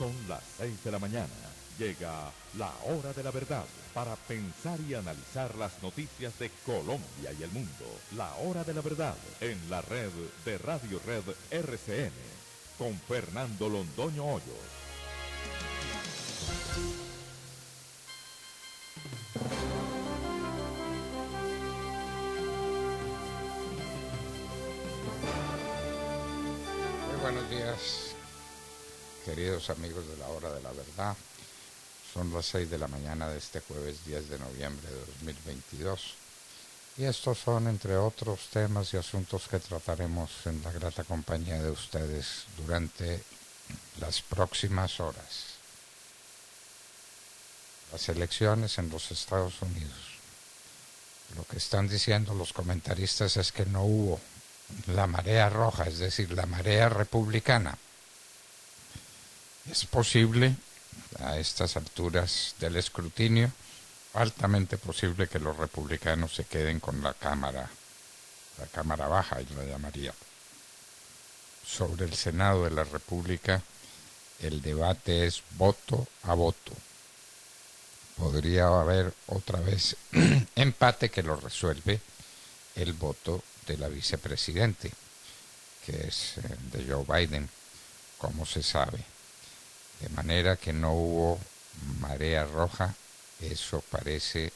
Son las 6 de la mañana. Llega la hora de la verdad para pensar y analizar las noticias de Colombia y el mundo. La hora de la verdad en la red de Radio Red RCN con Fernando Londoño Hoyos. Muy buenos días, queridos amigos de la hora de la verdad. Son las 6 de la mañana de este jueves 10 de noviembre de 2022. Y estos son, entre otros temas y asuntos que trataremos en la grata compañía de ustedes durante las próximas horas. Las elecciones en los Estados Unidos. Lo que están diciendo los comentaristas es que no hubo la marea roja, es decir, la marea republicana. Es posible, a estas alturas del escrutinio, altamente posible que los republicanos se queden con la cámara baja, y la llamaría. Sobre el Senado de la República, el debate es voto a voto. Podría haber otra vez empate que lo resuelve el voto de la vicepresidente, que es de Joe Biden, como se sabe. De manera que no hubo marea roja, eso parece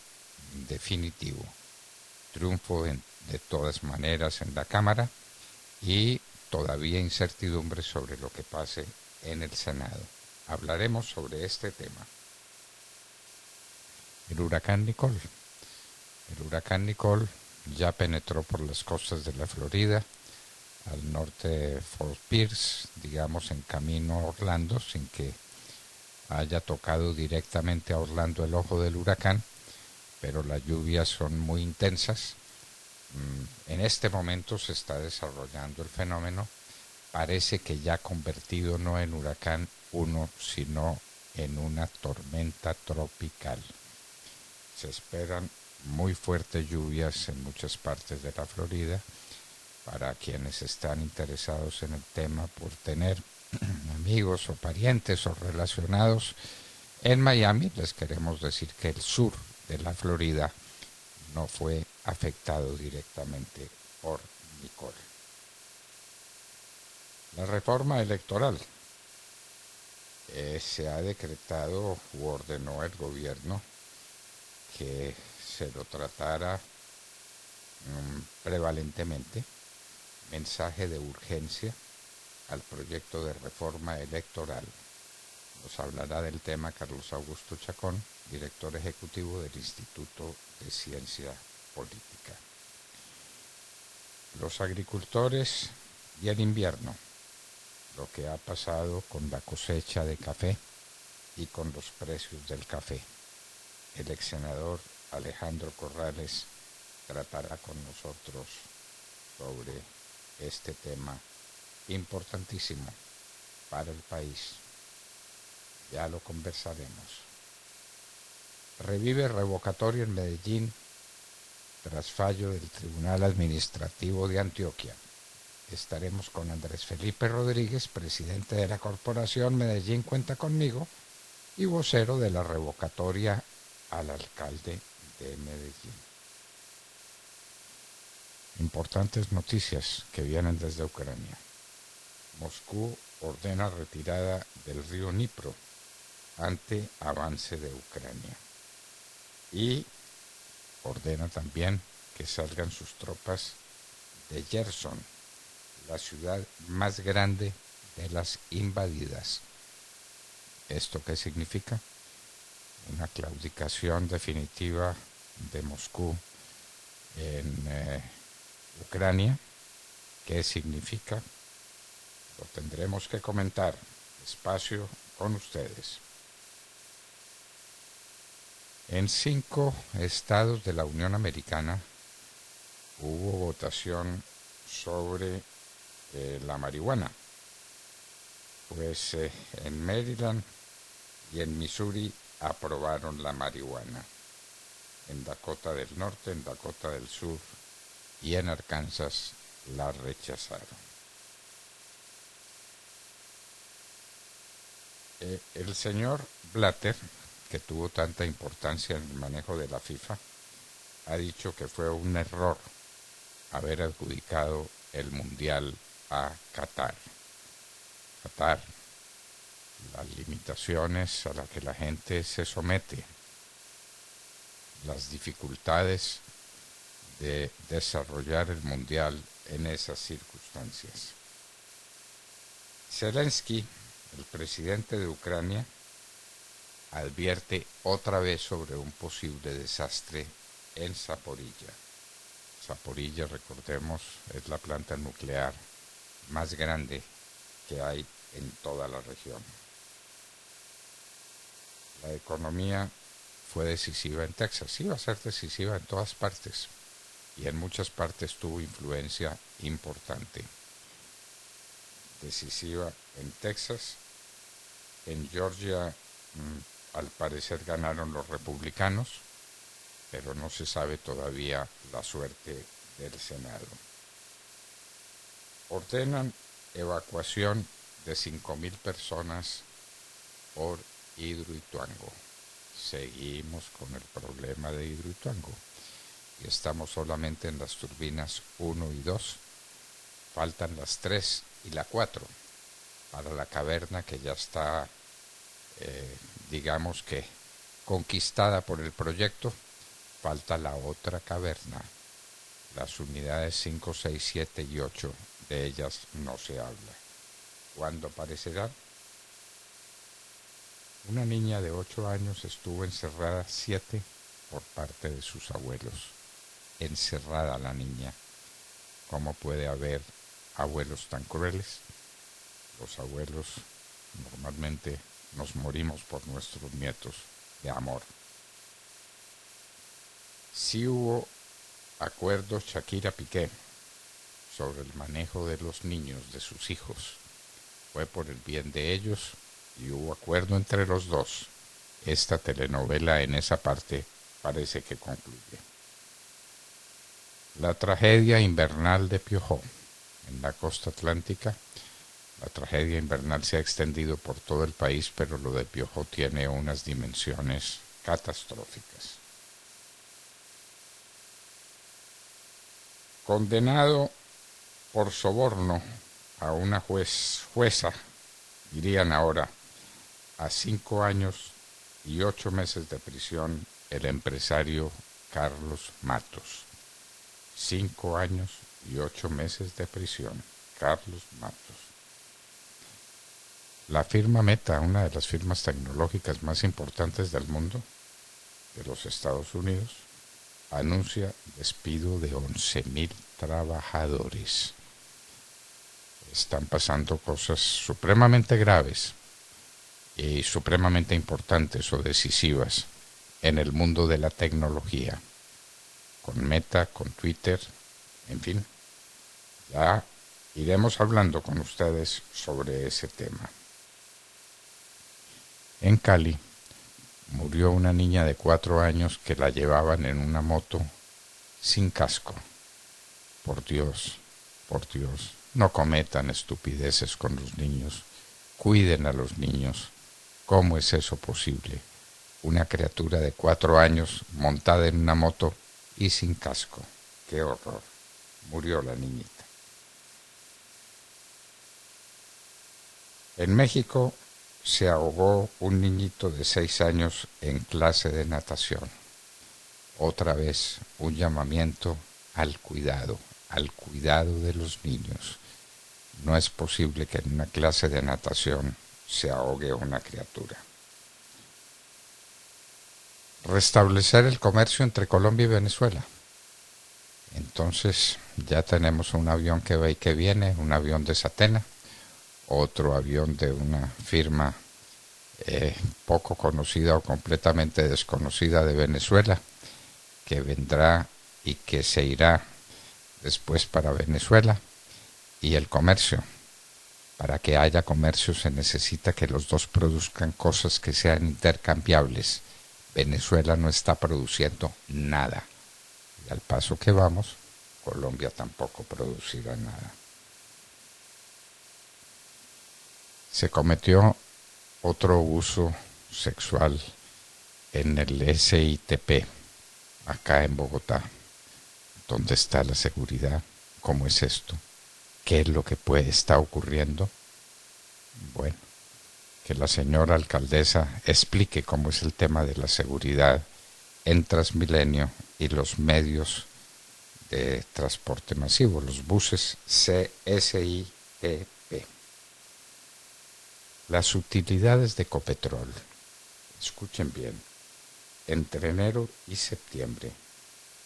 definitivo. Triunfo de todas maneras en la Cámara y todavía incertidumbre sobre lo que pase en el Senado. Hablaremos sobre este tema. El huracán Nicole. El huracán Nicole ya penetró por las costas de la Florida, al norte de Fort Pierce, digamos en camino a Orlando, sin que haya tocado directamente a Orlando el ojo del huracán, pero las lluvias son muy intensas. En este momento se está desarrollando el fenómeno, parece que ya convertido no en huracán 1, sino en una tormenta tropical. Se esperan muy fuertes lluvias en muchas partes de la Florida. Para quienes están interesados en el tema por tener amigos o parientes o relacionados en Miami, les queremos decir que el sur de la Florida no fue afectado directamente por Nicole. La reforma electoral. Se ha decretado u ordenó el gobierno que se lo tratara prevalentemente mensaje de urgencia al proyecto de reforma electoral. Nos hablará del tema Carlos Augusto Chacón, director ejecutivo del Instituto de Ciencia Política. Los agricultores y el invierno, lo que ha pasado con la cosecha de café y con los precios del café. El ex senador Alejandro Corrales tratará con nosotros sobre este tema importantísimo para el país. Ya lo conversaremos. Revive revocatorio en Medellín tras fallo del Tribunal Administrativo de Antioquia. Estaremos con Andrés Felipe Rodríguez, presidente de la Corporación Medellín Cuenta Conmigo y vocero de la revocatoria al alcalde de Medellín. Importantes noticias que vienen desde Ucrania. Moscú ordena retirada del río Dnipro ante avance de Ucrania. Y ordena también que salgan sus tropas de Gerson, la ciudad más grande de las invadidas. ¿Esto qué significa? Una claudicación definitiva de Moscú en Ucrania. ¿Qué significa? Lo tendremos que comentar despacio con ustedes. En 5 estados de la Unión Americana hubo votación sobre la marihuana. Pues en Maryland y en Missouri aprobaron la marihuana. En Dakota del Norte, en Dakota del Sur y en Arkansas la rechazaron. El señor Blatter, que tuvo tanta importancia en el manejo de la FIFA, ha dicho que fue un error haber adjudicado el Mundial a Qatar. Qatar, las limitaciones a las que la gente se somete, las dificultades de desarrollar el Mundial en esas circunstancias. Zelensky, el presidente de Ucrania, advierte otra vez sobre un posible desastre en Zaporilla. Zaporilla, recordemos, es la planta nuclear más grande que hay en toda la región. La economía fue decisiva en Texas, iba a ser decisiva en todas partes, y en muchas partes tuvo influencia importante. Decisiva en Texas, en Georgia al parecer ganaron los republicanos, pero no se sabe todavía la suerte del Senado. Ordenan evacuación de 5,000 personas por Hidroituango. Seguimos con el problema de Hidroituango y estamos solamente en las turbinas 1 y 2. Faltan las 3 y la 4 para la caverna que ya está, digamos que conquistada por el proyecto. Falta la otra caverna. Las unidades 5, 6, 7 y 8 de ellas no se habla. ¿Cuándo aparecerán? Una niña de 8 años estuvo encerrada 7 por parte de sus abuelos. Encerrada la niña. ¿Cómo puede haber abuelos tan crueles? Los abuelos normalmente nos morimos por nuestros nietos de amor. Sí hubo acuerdo Shakira-Piqué sobre el manejo de los niños, de sus hijos. Fue por el bien de ellos y hubo acuerdo entre los dos. Esta telenovela en esa parte parece que concluye. La tragedia invernal de Piojó en la costa atlántica. La tragedia invernal se ha extendido por todo el país, pero lo de Piojó tiene unas dimensiones catastróficas. Condenado por soborno a una jueza, dirían ahora, a 5 años y 8 meses de prisión el empresario Carlos Matos. 5 años y 8 meses de prisión, Carlos Matos. La firma Meta, una de las firmas tecnológicas más importantes del mundo, de los Estados Unidos, anuncia despido de 11,000 trabajadores. Están pasando cosas supremamente graves y supremamente importantes o decisivas en el mundo de la tecnología, con Meta, con Twitter, en fin. Ya iremos hablando con ustedes sobre ese tema. En Cali murió una niña de 4 años que la llevaban en una moto sin casco. Por Dios, no cometan estupideces con los niños. Cuiden a los niños. ¿Cómo es eso posible? Una criatura de 4 años montada en una moto y sin casco. ¡Qué horror! Murió la niñita. En México se ahogó un niñito de 6 años en clase de natación. Otra vez un llamamiento al cuidado de los niños. No es posible que en una clase de natación se ahogue una criatura. Restablecer el comercio entre Colombia y Venezuela. Entonces ya tenemos un avión que va y que viene, un avión de Satena, otro avión de una firma poco conocida o completamente desconocida de Venezuela, que vendrá y que se irá después para Venezuela. Y el comercio. Para que haya comercio se necesita que los dos produzcan cosas que sean intercambiables. Venezuela no está produciendo nada. Y al paso que vamos, Colombia tampoco producirá nada. Se cometió otro uso sexual en el SITP, acá en Bogotá. ¿Dónde está la seguridad? ¿Cómo es esto? ¿Qué es lo que puede estar ocurriendo? Bueno, que la señora alcaldesa explique cómo es el tema de la seguridad en Transmilenio y los medios de transporte masivo, los buses SITP. Las utilidades de Ecopetrol, escuchen bien, entre enero y septiembre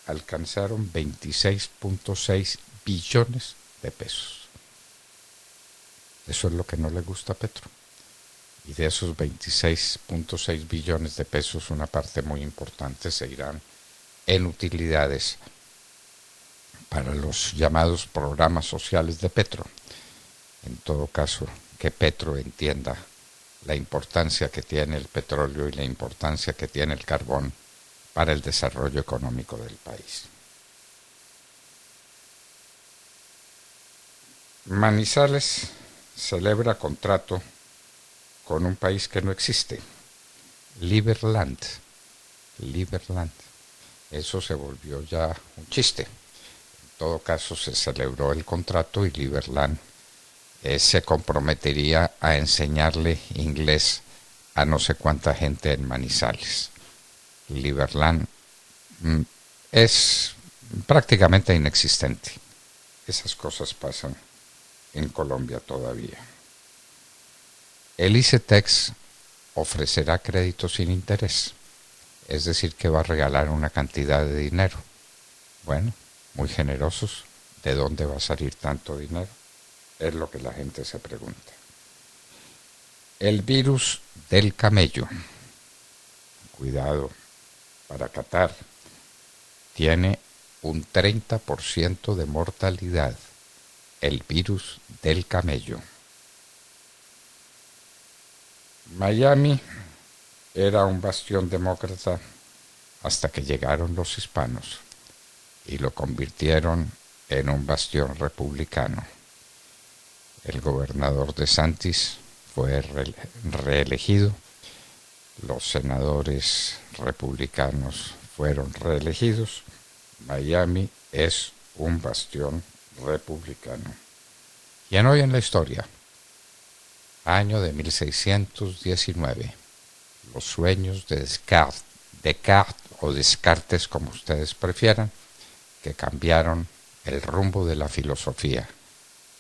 alcanzaron 26.6 billones de pesos. Eso es lo que no le gusta a Petro. Y de esos 26.6 billones de pesos, una parte muy importante se irán en utilidades para los llamados programas sociales de Petro. En todo caso, que Petro entienda la importancia que tiene el petróleo y la importancia que tiene el carbón para el desarrollo económico del país. Manizales celebra contrato con un país que no existe, Liberland. Eso se volvió ya un chiste. En todo caso, se celebró el contrato y Liberland se comprometería a enseñarle inglés a no sé cuánta gente en Manizales. Liberland es prácticamente inexistente. Esas cosas pasan en Colombia todavía. El ICETEX ofrecerá créditos sin interés, es decir, que va a regalar una cantidad de dinero. Bueno, muy generosos. ¿De dónde va a salir tanto dinero? Es lo que la gente se pregunta. El virus del camello. Cuidado, para Qatar, tiene un 30% de mortalidad. El virus del camello. Miami era un bastión demócrata hasta que llegaron los hispanos y lo convirtieron en un bastión republicano. El gobernador DeSantis fue reelegido, los senadores republicanos fueron reelegidos. Miami es un bastión republicano. Y en hoy en la historia, año de 1619, los sueños de Descartes o Descartes, como ustedes prefieran, que cambiaron el rumbo de la filosofía.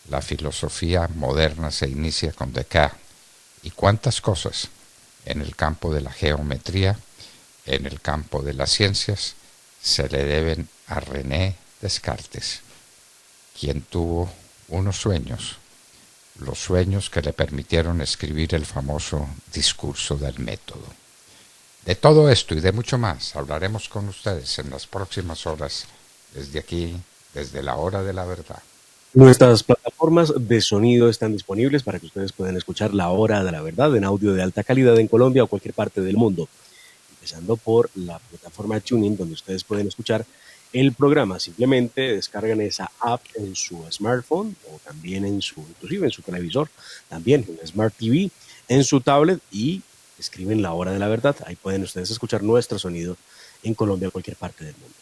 La filosofía moderna se inicia con Descartes. ¿Y cuántas cosas en el campo de la geometría, en el campo de las ciencias, se le deben a René Descartes, quien tuvo unos sueños, los sueños que le permitieron escribir el famoso discurso del método? De todo esto y de mucho más hablaremos con ustedes en las próximas horas, desde aquí, desde la hora de la verdad. Nuestras plataformas de sonido están disponibles para que ustedes puedan escuchar La Hora de la Verdad en audio de alta calidad en Colombia o cualquier parte del mundo. Empezando por la plataforma TuneIn, donde ustedes pueden escuchar el programa. Simplemente descargan esa app en su smartphone o también inclusive en su televisor, también en Smart TV, en su tablet, y escriben La Hora de la Verdad. Ahí pueden ustedes escuchar nuestro sonido en Colombia o cualquier parte del mundo.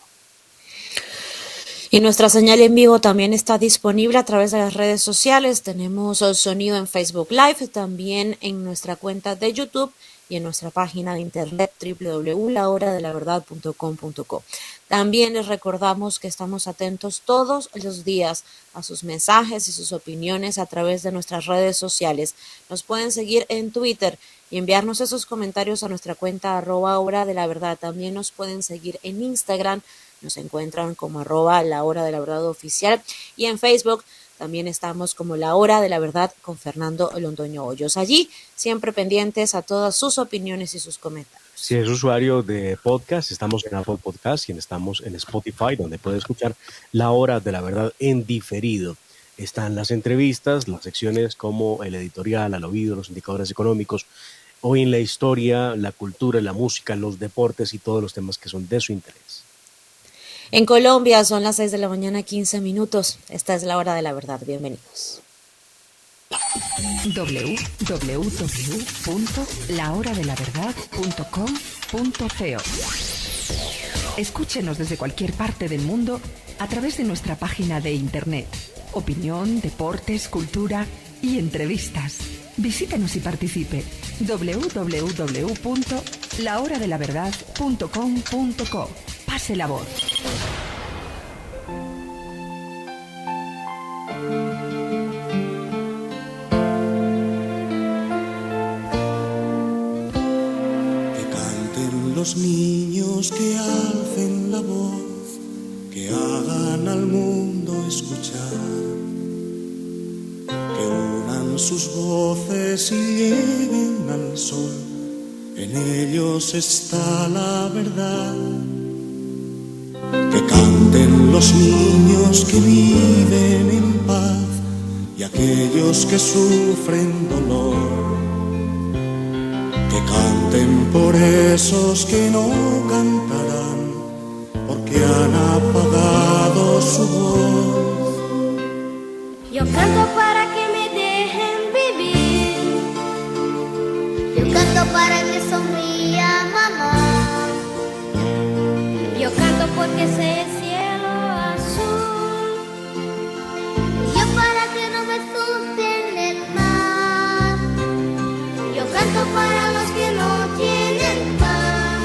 Y nuestra señal en vivo también está disponible a través de las redes sociales. Tenemos sonido en Facebook Live, también en nuestra cuenta de YouTube y en nuestra página de internet www.lahoradelaverdad.com.co. También les recordamos que estamos atentos todos los días a sus mensajes y sus opiniones a través de nuestras redes sociales. Nos pueden seguir en Twitter y enviarnos esos comentarios a nuestra cuenta @hora-de-la-verdad. También nos pueden seguir en Instagram. Nos encuentran como @lahora-de-la-verdad-oficial, y en Facebook también estamos como La Hora de la Verdad con Fernando Londoño Hoyos. Allí siempre pendientes a todas sus opiniones y sus comentarios. Si es usuario de podcast, estamos en Apple Podcast y estamos en Spotify, donde puede escuchar La Hora de la Verdad en diferido. Están las entrevistas, las secciones como el editorial, al oído, los indicadores económicos, hoy en la historia, la cultura, la música, los deportes y todos los temas que son de su interés. En Colombia son las 6 de la mañana, 15 minutos. Esta es La Hora de la Verdad. Bienvenidos. www.lahoradelaverdad.com.co. Escúchenos desde cualquier parte del mundo a través de nuestra página de internet. Opinión, deportes, cultura y entrevistas. Visítenos y participe. www.lahoradelaverdad.com.co. Pase la voz. Que canten los niños, que alcen la voz, que hagan al mundo escuchar, que unan sus voces y lleguen al sol. En ellos está la verdad. Que canten los niños que viven en paz y aquellos que sufren dolor. Que canten por esos que no cantarán porque han apagado su voz. Yo canto para que me dejen vivir. Yo canto para que sonría mamá. Yo canto porque sé el cielo azul. Yo para que no me asusten el mar. Yo canto para los que no tienen pan.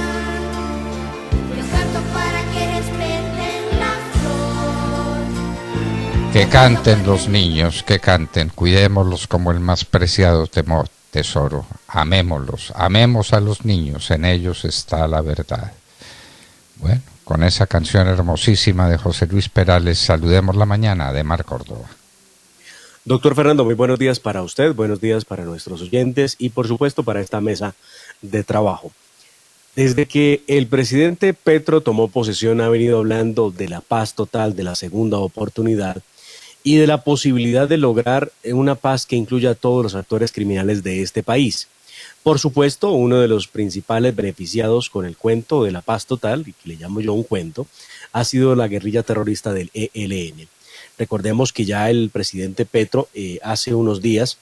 Yo canto para que respeten la flor. Que canten los niños, que canten, cuidémoslos como el más preciado tesoro, amémoslos, amemos a los niños, en ellos está la verdad. Bueno, con esa canción hermosísima de José Luis Perales, saludemos la mañana de Mar Córdoba. Doctor Fernando, muy buenos días para usted, buenos días para nuestros oyentes y por supuesto para esta mesa de trabajo. Desde que el presidente Petro tomó posesión ha venido hablando de la paz total, de la segunda oportunidad y de la posibilidad de lograr una paz que incluya a todos los actores criminales de este país. Por supuesto, uno de los principales beneficiados con el cuento de la paz total, y que le llamo yo un cuento, ha sido la guerrilla terrorista del ELN. Recordemos que ya el presidente Petro hace unos días,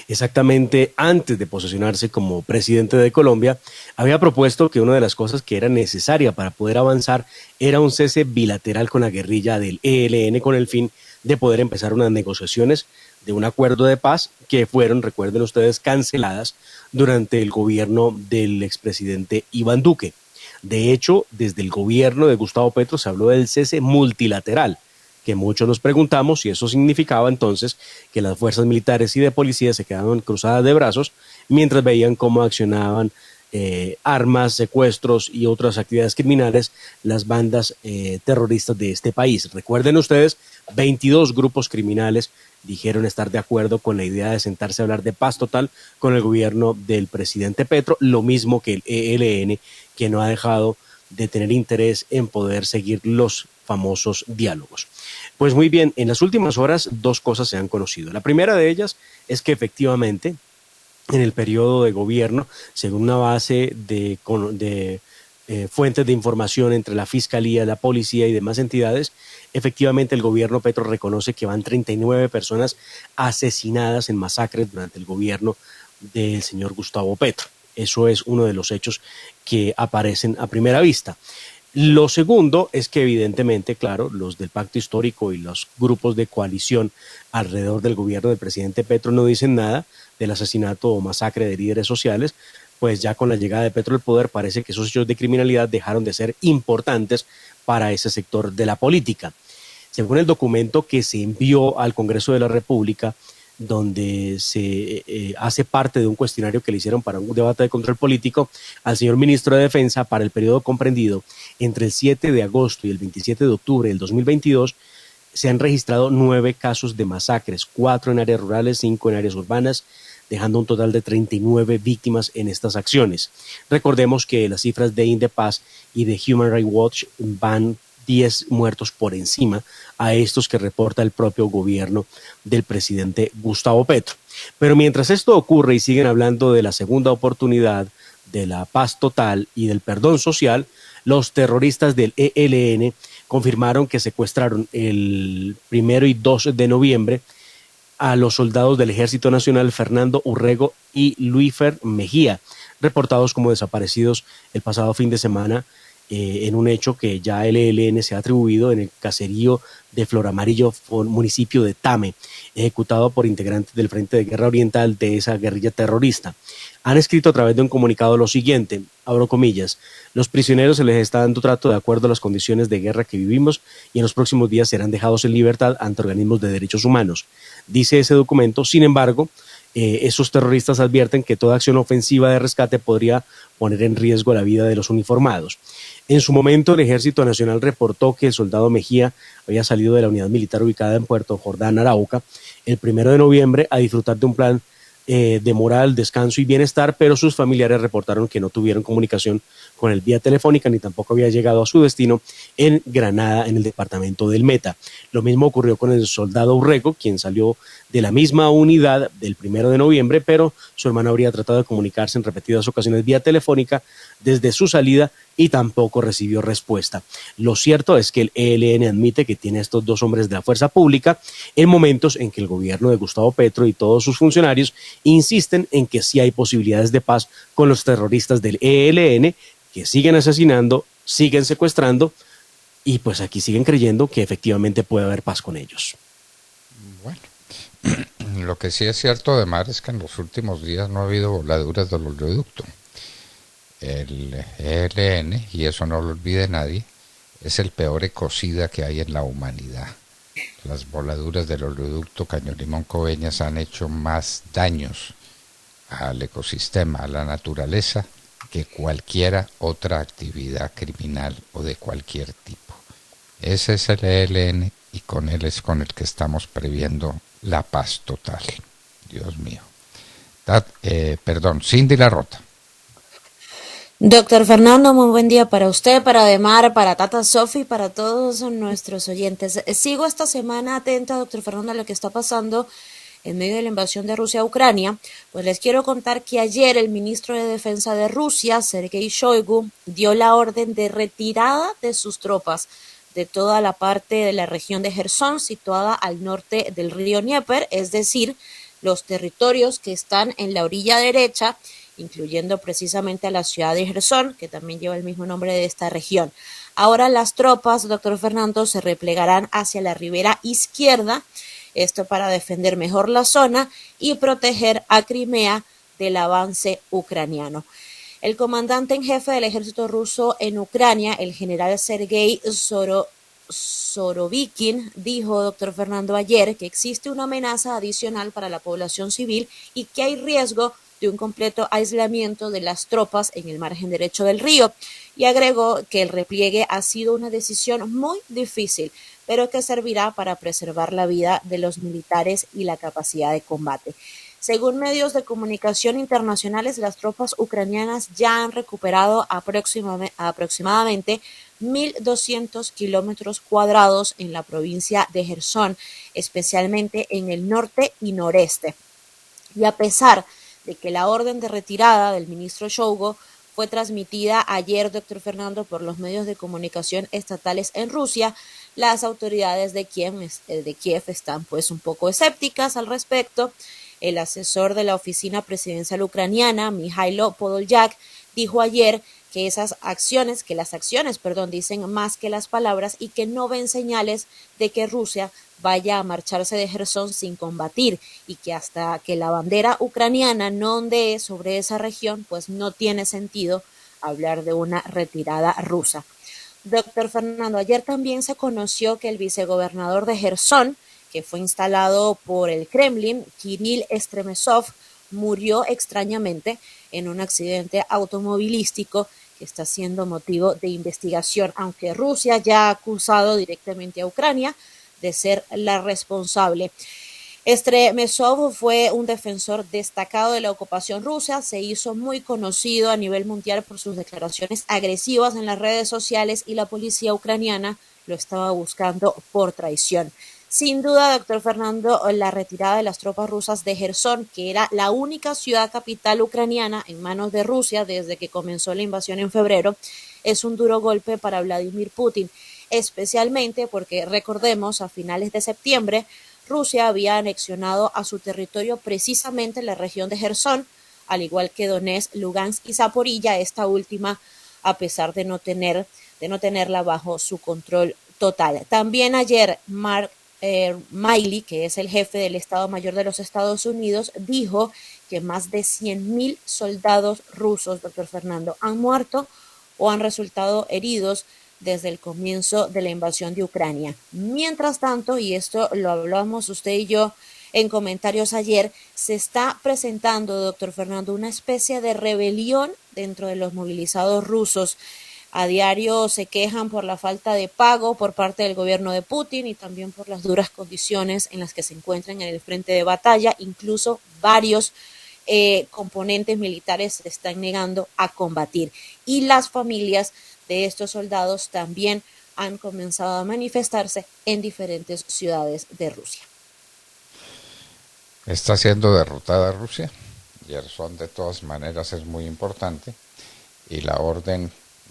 exactamente antes de posesionarse como presidente de Colombia, había propuesto que una de las cosas que era necesaria para poder avanzar era un cese bilateral con la guerrilla del ELN con el fin de poder empezar unas negociaciones de un acuerdo de paz que fueron, recuerden ustedes, canceladas durante el gobierno del expresidente Iván Duque. De hecho, desde el gobierno de Gustavo Petro se habló del cese multilateral, que muchos nos preguntamos si eso significaba entonces que las fuerzas militares y de policía se quedaban cruzadas de brazos mientras veían cómo accionaban armas, secuestros y otras actividades criminales las bandas terroristas de este país. Recuerden ustedes, 22 grupos criminales dijeron estar de acuerdo con la idea de sentarse a hablar de paz total con el gobierno del presidente Petro, lo mismo que el ELN, que no ha dejado de tener interés en poder seguir los famosos diálogos. Pues muy bien, en las últimas horas dos cosas se han conocido. La primera de ellas es que efectivamente en el periodo de gobierno, según una base de fuentes de información entre la Fiscalía, la Policía y demás entidades, efectivamente el gobierno Petro reconoce que van 39 personas asesinadas en masacres durante el gobierno del señor Gustavo Petro. Eso es uno de los hechos que aparecen a primera vista. Lo segundo es que evidentemente, claro, los del pacto histórico y los grupos de coalición alrededor del gobierno del presidente Petro no dicen nada del asesinato o masacre de líderes sociales, pues ya con la llegada de Petro al poder parece que esos hechos de criminalidad dejaron de ser importantes para ese sector de la política. Según el documento que se envió al Congreso de la República, donde se hace parte de un cuestionario que le hicieron para un debate de control político al señor ministro de Defensa para el periodo comprendido entre el 7 de agosto y el 27 de octubre del 2022, se han registrado 9 casos de masacres, 4 en áreas rurales, 5 en áreas urbanas, dejando un total de 39 víctimas en estas acciones. Recordemos que las cifras de Indepaz y de Human Rights Watch van 10 muertos por encima a estos que reporta el propio gobierno del presidente Gustavo Petro. Pero mientras esto ocurre y siguen hablando de la segunda oportunidad, de la paz total y del perdón social, los terroristas del ELN confirmaron que secuestraron el 1 y 2 de noviembre a los soldados del Ejército Nacional Fernando Urrego y Luífer Mejía, reportados como desaparecidos el pasado fin de semana en un hecho que ya el ELN se ha atribuido en el caserío de Floramarillo, municipio de Tame, ejecutado por integrantes del Frente de Guerra Oriental de esa guerrilla terrorista. Han escrito a través de un comunicado lo siguiente, abro comillas: los prisioneros se les está dando trato de acuerdo a las condiciones de guerra que vivimos y en los próximos días serán dejados en libertad ante organismos de derechos humanos. Dice ese documento, sin embargo, esos terroristas advierten que toda acción ofensiva de rescate podría poner en riesgo la vida de los uniformados. En su momento, el Ejército Nacional reportó que el soldado Mejía había salido de la unidad militar ubicada en Puerto Jordán, Arauca, el 1 de noviembre a disfrutar de un plan de moral, descanso y bienestar, pero sus familiares reportaron que no tuvieron comunicación con él vía telefónica ni tampoco había llegado a su destino en Granada, en el departamento del Meta. Lo mismo ocurrió con el soldado Urrego, quien salió de la misma unidad del 1 de noviembre, pero su hermano habría tratado de comunicarse en repetidas ocasiones vía telefónica desde su salida y tampoco recibió respuesta. Lo cierto es que el ELN admite que tiene a estos dos hombres de la fuerza pública en momentos en que el gobierno de Gustavo Petro y todos sus funcionarios insisten en que sí hay posibilidades de paz con los terroristas del ELN, que siguen asesinando, siguen secuestrando y pues aquí siguen creyendo que efectivamente puede haber paz con ellos. Bueno, lo que sí es cierto además es que en los últimos días no ha habido voladuras del oleoducto. El ELN, y eso no lo olvide nadie, es el peor ecocida que hay en la humanidad. Las voladuras del oleoducto Caño Limón Coveñas han hecho más daños al ecosistema, a la naturaleza, que cualquier otra actividad criminal o de cualquier tipo. Ese es el ELN y con él es con el que estamos previendo la paz total. Dios mío. Cindy Larrota. Doctor Fernando, muy buen día para usted, para Ademar, para Tata Sofi, para todos nuestros oyentes. Sigo esta semana atenta, doctor Fernando, a lo que está pasando en medio de la invasión de Rusia a Ucrania. Pues les quiero contar que ayer el ministro de Defensa de Rusia, Sergei Shoigu, dio la orden de retirada de sus tropas de toda la parte de la región de Jersón, situada al norte del río Dnieper, es decir, los territorios que están en la orilla derecha, incluyendo precisamente a la ciudad de Jersón, que también lleva el mismo nombre de esta región. Ahora las tropas, doctor Fernando, se replegarán hacia la ribera izquierda, esto para defender mejor la zona y proteger a Crimea del avance ucraniano. El comandante en jefe del ejército ruso en Ucrania, el general Sergei Sorovikin, dijo, doctor Fernando, ayer que existe una amenaza adicional para la población civil y que hay riesgo de un completo aislamiento de las tropas en el margen derecho del río, y agregó que el repliegue ha sido una decisión muy difícil, pero que servirá para preservar la vida de los militares y la capacidad de combate. Según medios de comunicación internacionales, las tropas ucranianas ya han recuperado aproximadamente 1.200 kilómetros cuadrados en la provincia de Jersón, especialmente en el norte y noreste. Y a pesar de que la orden de retirada del ministro Shoigu fue transmitida ayer, doctor Fernando, por los medios de comunicación estatales en Rusia, las autoridades de Kiev están pues un poco escépticas al respecto. El asesor de la oficina presidencial ucraniana, Mikhailo Podolyak, dijo ayer que las acciones dicen más que las palabras y que no ven señales de que Rusia vaya a marcharse de Jersón sin combatir, y que hasta que la bandera ucraniana no ondee sobre esa región, pues no tiene sentido hablar de una retirada rusa. Doctor Fernando, ayer también se conoció que el vicegobernador de Jersón, que fue instalado por el Kremlin, Kirill Stremetsov, murió extrañamente en un accidente automovilístico que está siendo motivo de investigación, aunque Rusia ya ha acusado directamente a Ucrania de ser la responsable. Stremetsov fue un defensor destacado de la ocupación rusa, se hizo muy conocido a nivel mundial por sus declaraciones agresivas en las redes sociales y la policía ucraniana lo estaba buscando por traición. Sin duda, doctor Fernando, la retirada de las tropas rusas de Jersón, que era la única ciudad capital ucraniana en manos de Rusia desde que comenzó la invasión en febrero, es un duro golpe para Vladimir Putin, especialmente porque, recordemos, a finales de septiembre, Rusia había anexionado a su territorio precisamente la región de Jersón, al igual que Donetsk, Lugansk y Zaporilla, esta última a pesar de no tenerla bajo su control total. También ayer Mark Milley, que es el jefe del Estado Mayor de los Estados Unidos, dijo que más de 100.000 soldados rusos, doctor Fernando, han muerto o han resultado heridos desde el comienzo de la invasión de Ucrania. Mientras tanto, y esto lo hablamos usted y yo en comentarios ayer, se está presentando, doctor Fernando, una especie de rebelión dentro de los movilizados rusos. A diario se quejan por la falta de pago por parte del gobierno de Putin y también por las duras condiciones en las que se encuentran en el frente de batalla. Incluso varios componentes militares se están negando a combatir. Y las familias de estos soldados también han comenzado a manifestarse en diferentes ciudades de Rusia. Está siendo derrotada Rusia. Jersón de todas maneras es muy importante y la orden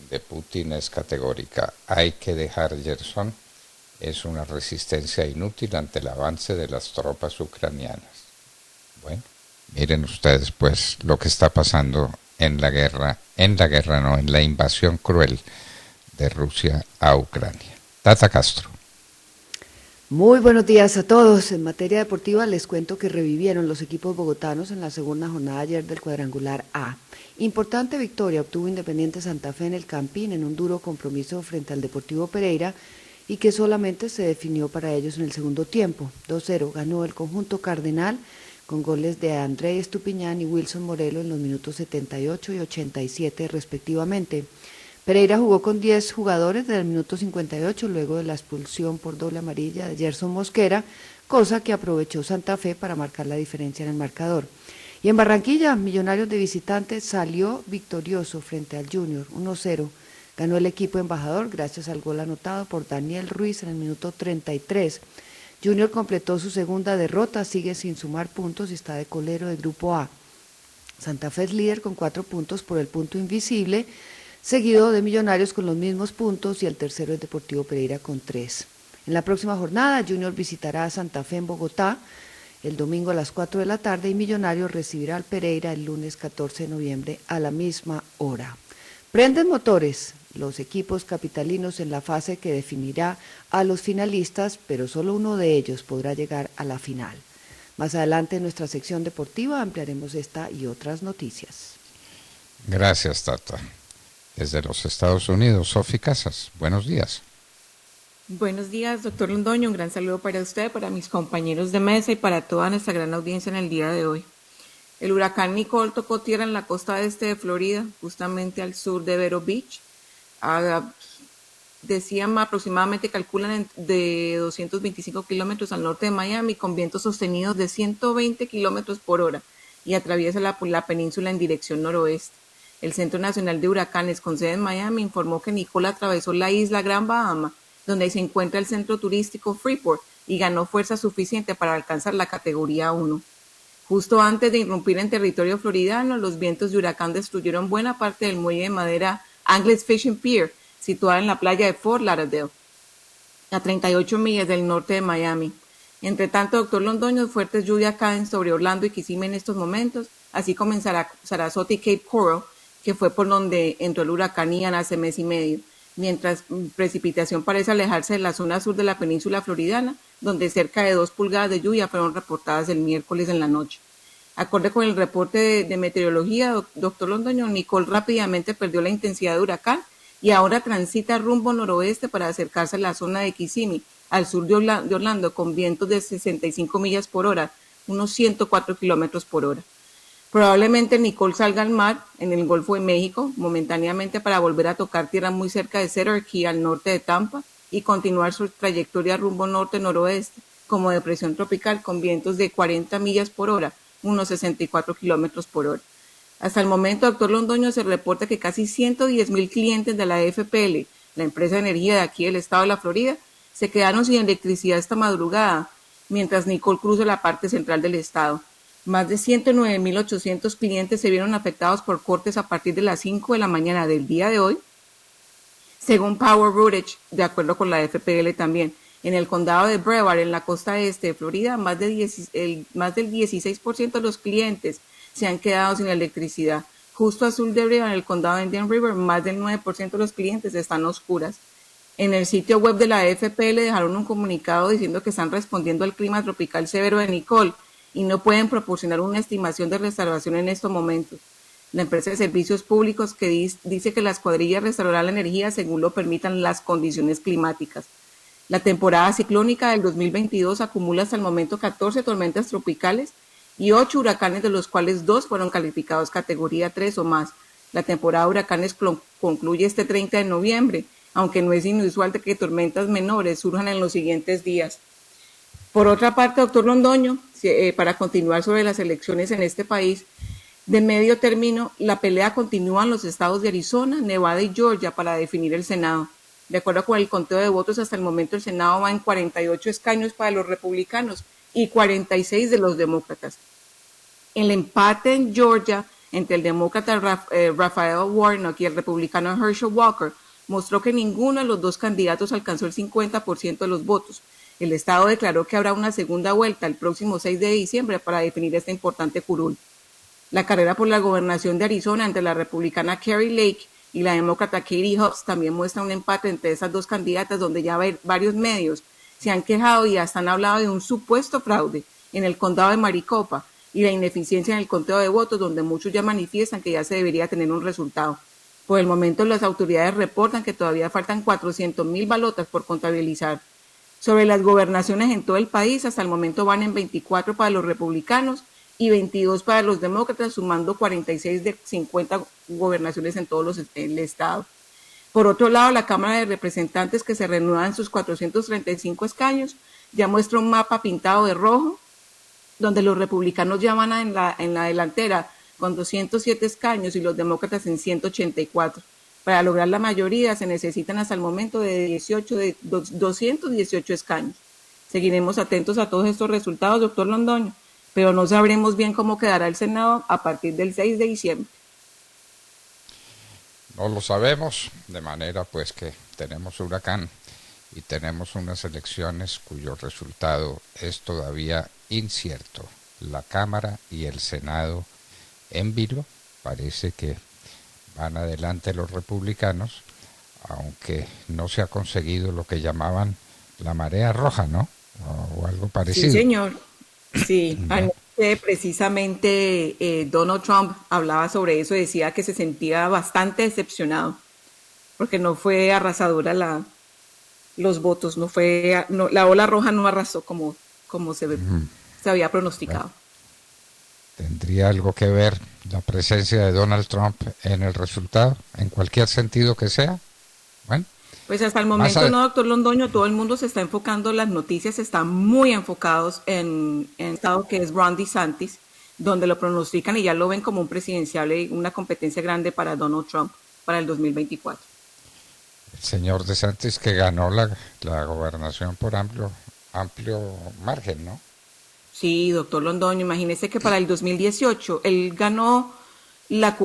de Putin es categórica. Hay que dejar Jersón. Es una resistencia inútil ante el avance de las tropas ucranianas. Bueno, miren ustedes pues lo que está pasando en la invasión cruel de Rusia a Ucrania. Tata Castro. Muy buenos días a todos. En materia deportiva les cuento que revivieron los equipos bogotanos en la segunda jornada ayer del cuadrangular A. Importante victoria obtuvo Independiente Santa Fe en el Campín en un duro compromiso frente al Deportivo Pereira y que solamente se definió para ellos en el segundo tiempo. 2-0 ganó el conjunto cardenal con goles de André Estupiñán y Wilson Morelo en los minutos 78 y 87 respectivamente. Pereira jugó con 10 jugadores desde el minuto 58 luego de la expulsión por doble amarilla de Gerson Mosquera, cosa que aprovechó Santa Fe para marcar la diferencia en el marcador. Y en Barranquilla, Millonarios de visitante salió victorioso frente al Junior, 1-0. Ganó el equipo embajador gracias al gol anotado por Daniel Ruiz en el minuto 33. Junior completó su segunda derrota, sigue sin sumar puntos y está de colero del Grupo A. Santa Fe es líder con 4 puntos por el punto invisible, seguido de Millonarios con los mismos puntos y el tercero es Deportivo Pereira con 3. En la próxima jornada, Junior visitará a Santa Fe en Bogotá el domingo a las 4 de la tarde y Millonarios recibirá al Pereira el lunes 14 de noviembre a la misma hora. Prenden motores los equipos capitalinos en la fase que definirá a los finalistas, pero solo uno de ellos podrá llegar a la final. Más adelante en nuestra sección deportiva ampliaremos esta y otras noticias. Gracias, Tata. Desde los Estados Unidos, Sofi Casas, buenos días. Buenos días, doctor Londoño, un gran saludo para usted, para mis compañeros de mesa y para toda nuestra gran audiencia en el día de hoy. El huracán Nicole tocó tierra en la costa este de Florida, justamente al sur de Vero Beach. Decían aproximadamente, calculan de 225 kilómetros al norte de Miami, con vientos sostenidos de 120 kilómetros por hora y atraviesa la península en dirección noroeste. El Centro Nacional de Huracanes con sede en Miami informó que Nicole atravesó la isla Gran Bahama, donde se encuentra el centro turístico Freeport, y ganó fuerza suficiente para alcanzar la categoría 1. Justo antes de irrumpir en territorio floridano, los vientos de huracán destruyeron buena parte del muelle de madera Angles Fishing Pier, situada en la playa de Fort Lauderdale, a 38 millas del norte de Miami. Entre tanto, doctor Londoño, fuertes lluvias caen sobre Orlando y Kissimmee en estos momentos, así como en Sarasota y Cape Coral, que fue por donde entró el huracán Ian hace mes y medio, mientras precipitación parece alejarse de la zona sur de la península floridana, donde cerca de 2 pulgadas de lluvia fueron reportadas el miércoles en la noche. Acorde con el reporte de meteorología, doctor Londoño, Nicole rápidamente perdió la intensidad de huracán y ahora transita rumbo noroeste para acercarse a la zona de Kissimmee, al sur de Orlando, con vientos de 65 millas por hora, unos 104 kilómetros por hora. Probablemente Nicole salga al mar en el Golfo de México momentáneamente para volver a tocar tierra muy cerca de Cedar Key, al norte de Tampa, y continuar su trayectoria rumbo norte-noroeste como depresión tropical con vientos de 40 millas por hora, unos 64 kilómetros por hora. Hasta el momento, doctor Londoño, se reporta que casi 110,000 clientes de la FPL, la empresa de energía de aquí del estado de la Florida, se quedaron sin electricidad esta madrugada, mientras Nicole cruza la parte central del estado. Más de 109,800 clientes se vieron afectados por cortes a partir de las 5 de la mañana del día de hoy, según Power Outage, de acuerdo con la FPL también, En el condado de Brevard, en la costa este de Florida, más del 16% de los clientes se han quedado sin electricidad. Justo al sur de Brevard, en el condado de Indian River, más del 9% de los clientes están a oscuras. En el sitio web de la AFP le dejaron un comunicado diciendo que están respondiendo al clima tropical severo de Nicole y no pueden proporcionar una estimación de restauración en estos momentos. La empresa de servicios públicos que dice que las cuadrillas restaurarán la energía según lo permitan las condiciones climáticas. La temporada ciclónica del 2022 acumula hasta el momento 14 tormentas tropicales y 8 huracanes, de los cuales 2 fueron calificados categoría 3 o más. La temporada de huracanes concluye este 30 de noviembre, aunque no es inusual de que tormentas menores surjan en los siguientes días. Por otra parte, doctor Londoño, para continuar sobre las elecciones en este país, de medio término, la pelea continúa en los estados de Arizona, Nevada y Georgia para definir el Senado. De acuerdo con el conteo de votos, hasta el momento el Senado va en 48 escaños para los republicanos y 46 de los demócratas. El empate en Georgia entre el demócrata Raphael Warnock y el republicano Herschel Walker mostró que ninguno de los dos candidatos alcanzó el 50% de los votos. El estado declaró que habrá una segunda vuelta el próximo 6 de diciembre para definir esta importante curul. La carrera por la gobernación de Arizona entre la republicana Kari Lake y la demócrata Katie Hobbs también muestra un empate entre esas dos candidatas, donde ya varios medios se han quejado y hasta han hablado de un supuesto fraude en el condado de Maricopa y la ineficiencia en el conteo de votos, donde muchos ya manifiestan que ya se debería tener un resultado. Por el momento, las autoridades reportan que todavía faltan 400,000 balotas por contabilizar. Sobre las gobernaciones en todo el país, hasta el momento van en 24 para los republicanos y 22 para los demócratas, sumando 46 de 50 gobernaciones en todos el estado. Por otro lado, la Cámara de Representantes, que se reanuda en sus 435 escaños, ya muestra un mapa pintado de rojo, donde los republicanos ya van en la delantera con 207 escaños y los demócratas en 184. Para lograr la mayoría se necesitan hasta el momento de 218 escaños. Seguiremos atentos a todos estos resultados, doctor Londoño, pero no sabremos bien cómo quedará el Senado a partir del 6 de diciembre. No lo sabemos, de manera pues que tenemos huracán y tenemos unas elecciones cuyo resultado es todavía incierto. La Cámara y el Senado en vilo, parece que van adelante los republicanos, aunque no se ha conseguido lo que llamaban la marea roja, ¿no? O algo parecido. Sí, señor. Sí, precisamente Donald Trump hablaba sobre eso, decía que se sentía bastante decepcionado, porque no fue arrasadora los votos, la ola roja no arrasó como se había pronosticado. ¿Tendría algo que ver la presencia de Donald Trump en el resultado, en cualquier sentido que sea? Bueno, pues hasta el momento no, doctor Londoño, todo el mundo se está enfocando, las noticias están muy enfocados en el estado que es Ron DeSantis, donde lo pronostican y ya lo ven como un presidencial y una competencia grande para Donald Trump para el 2024. El señor DeSantis que ganó la gobernación por amplio margen, ¿no? Sí, doctor Londoño, imagínese que para el 2018 él ganó la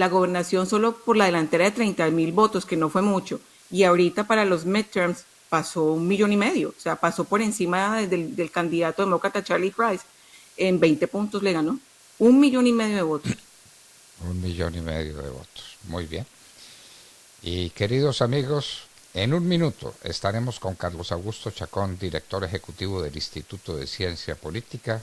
gobernación solo por la delantera de 30,000 votos, que no fue mucho, y ahorita para los midterms pasó 1,5 millones, o sea, pasó por encima del candidato demócrata Charlie Crist, en 20 puntos le ganó, 1,5 millones de votos. 1,5 millones de votos, muy bien. Y queridos amigos, en un minuto estaremos con Carlos Augusto Chacón, director ejecutivo del Instituto de Ciencia Política,